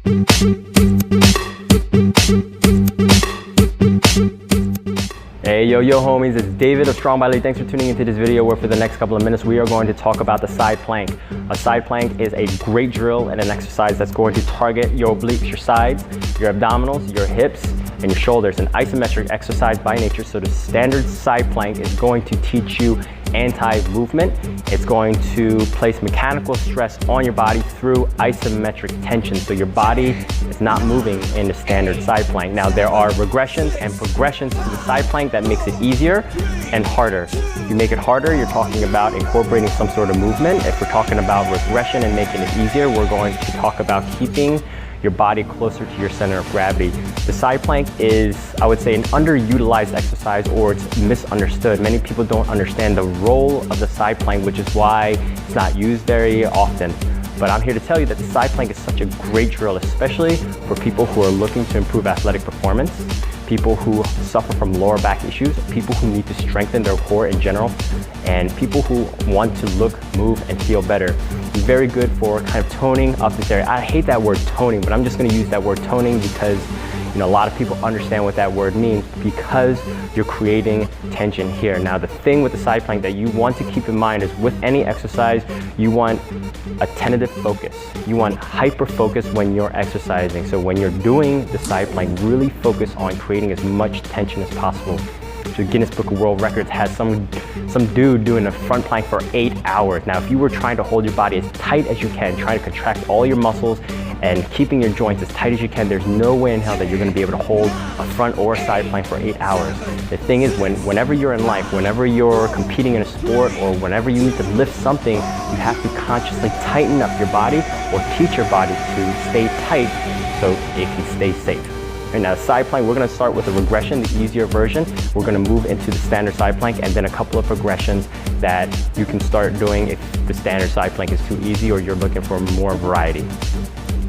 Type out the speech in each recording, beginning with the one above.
Hey, yo, homies, it's David of Strong by Elite. Thanks for tuning into this video where for the next couple of minutes we are going to talk about the side plank. A side plank is a great drill and an exercise that's going to target your obliques, your sides, your abdominals, your hips, and your shoulders. An isometric exercise by nature, so the standard side plank is going to teach you anti-movement. It's going to place mechanical stress on your body through isometric tension, so your body is not moving in the standard side plank. Now there are regressions and progressions to the side plank that makes it easier and harder. If you make it harder, you're talking about incorporating some sort of movement. If we're talking about regression and making it easier, we're going to talk about keeping your body closer to your center of gravity. The side plank is, I would say, an underutilized exercise, or it's misunderstood. Many people don't understand the role of the side plank, which is why it's not used very often. But I'm here to tell you that the side plank is such a great drill, especially for people who are looking to improve athletic performance, people who suffer from lower back issues, people who need to strengthen their core in general, and people who want to look, move, and feel better. It's very good for kind of toning up this area. I hate that word toning, but I'm just gonna use that word toning because a lot of people understand what that word means, because you're creating tension here. Now, the thing with the side plank that you want to keep in mind is with any exercise, you want a tentative focus. You want hyper focus when you're exercising. So when you're doing the side plank, really focus on creating as much tension as possible. So Guinness Book of World Records has some dude doing a front plank for 8 hours. Now, if you were trying to hold your body as tight as you can, trying to contract all your muscles and keeping your joints as tight as you can, there's no way in hell that you're gonna be able to hold a front or side plank for 8 hours. The thing is, whenever you're in life, whenever you're competing in a sport, or whenever you need to lift something, you have to consciously tighten up your body or teach your body to stay tight so it can stay safe. And now side plank, we're gonna start with a regression, the easier version. We're gonna move into the standard side plank, and then a couple of progressions that you can start doing if the standard side plank is too easy or you're looking for more variety.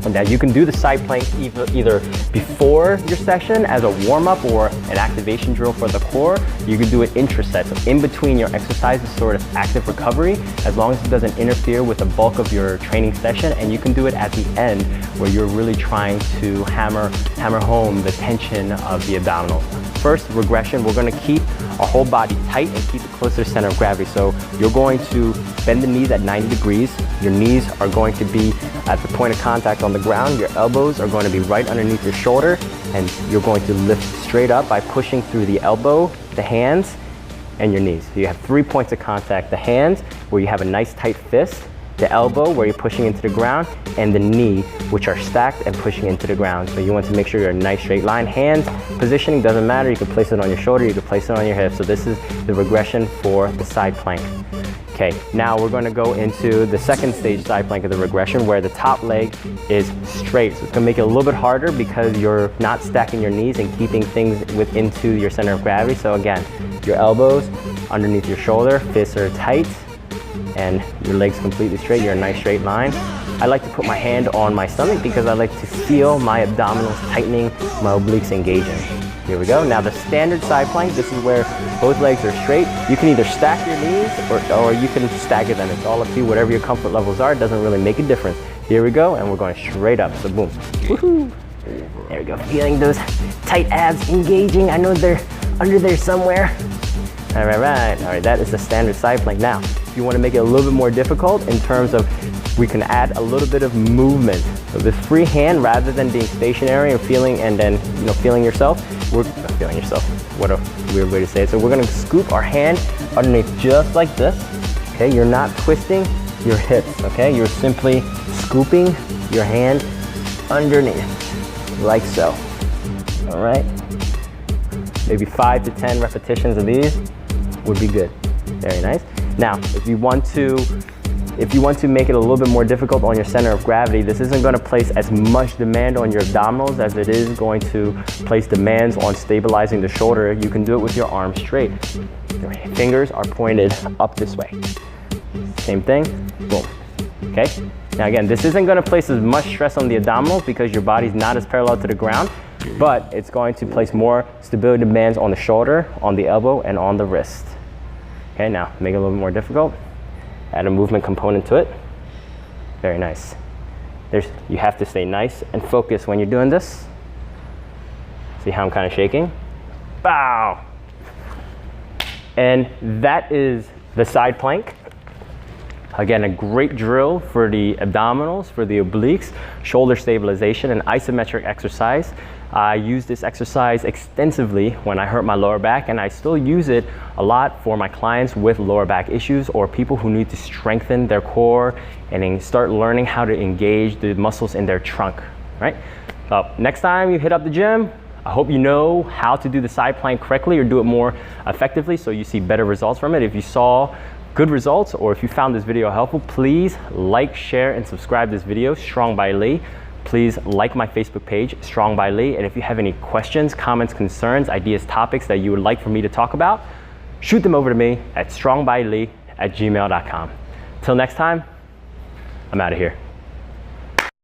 And now you can do the side plank either before your session as a warm-up or an activation drill for the core. You can do it intraset, so in between your exercises, sort of active recovery, as long as it doesn't interfere with the bulk of your training session. And you can do it at the end where you're really trying to hammer home the tension of the abdominals. First, regression, we're gonna keep our whole body tight and keep it close to the center of gravity. So you're going to bend the knees at 90 degrees. Your knees are going to be at the point of contact on the ground. Your elbows are going to be right underneath your shoulder, and you're going to lift straight up by pushing through the elbow, the hands, and your knees. So you have 3 points of contact: the hands, where you have a nice tight fist; the elbow, where you're pushing into the ground; and the knee, which are stacked and pushing into the ground. So you want to make sure you're in a nice straight line. Hands positioning doesn't matter. You can place it on your shoulder, you can place it on your hip. So this is the regression for the side plank. Okay, now we're going to go into the second stage side plank of the regression, where the top leg is straight. So it's going to make it a little bit harder because you're not stacking your knees and keeping things into your center of gravity. So again, your elbows underneath your shoulder, fists are tight, and your legs completely straight. You're in a nice straight line. I like to put my hand on my stomach because I like to feel my abdominals tightening, my obliques engaging. Here we go. Now the standard side plank, this is where both legs are straight. You can either stack your knees or you can stagger them. It's all up to you, whatever your comfort levels are. It doesn't really make a difference. Here we go, and we're going straight up. So boom. Woohoo! There we go. Feeling those tight abs engaging. I know they're under there somewhere. All right, that is the standard side plank. Now, if you want to make it a little bit more difficult in terms of, we can add a little bit of movement. So this free hand, rather than being stationary and feeling, and then feeling yourself, what a weird way to say it. So we're gonna scoop our hand underneath just like this. Okay, you're not twisting your hips, okay? You're simply scooping your hand underneath, like so. All right? Maybe 5 to 10 repetitions of these would be good. Very nice. Now, if you want to make it a little bit more difficult on your center of gravity, this isn't going to place as much demand on your abdominals as it is going to place demands on stabilizing the shoulder. You can do it with your arms straight. Your fingers are pointed up this way. Same thing, boom. Okay? Now again, this isn't going to place as much stress on the abdominals because your body's not as parallel to the ground, but it's going to place more stability demands on the shoulder, on the elbow, and on the wrist. Okay, now make it a little bit more difficult. Add a movement component to it. Very nice. You have to stay nice and focused when you're doing this. See how I'm kind of shaking? Bow. And that is the side plank. Again, a great drill for the abdominals, for the obliques, shoulder stabilization, and isometric exercise. I use this exercise extensively when I hurt my lower back, and I still use it a lot for my clients with lower back issues or people who need to strengthen their core and then start learning how to engage the muscles in their trunk, right? So next time you hit up the gym, I hope you know how to do the side plank correctly or do it more effectively so you see better results from it. If you saw good results or if you found this video helpful, please like, share, and subscribe this video, Strong by Lee. Please like my Facebook page, Strong by Lee. And if you have any questions, comments, concerns, ideas, topics that you would like for me to talk about, shoot them over to me at strongbylee@gmail.com. Till next time, I'm out of here.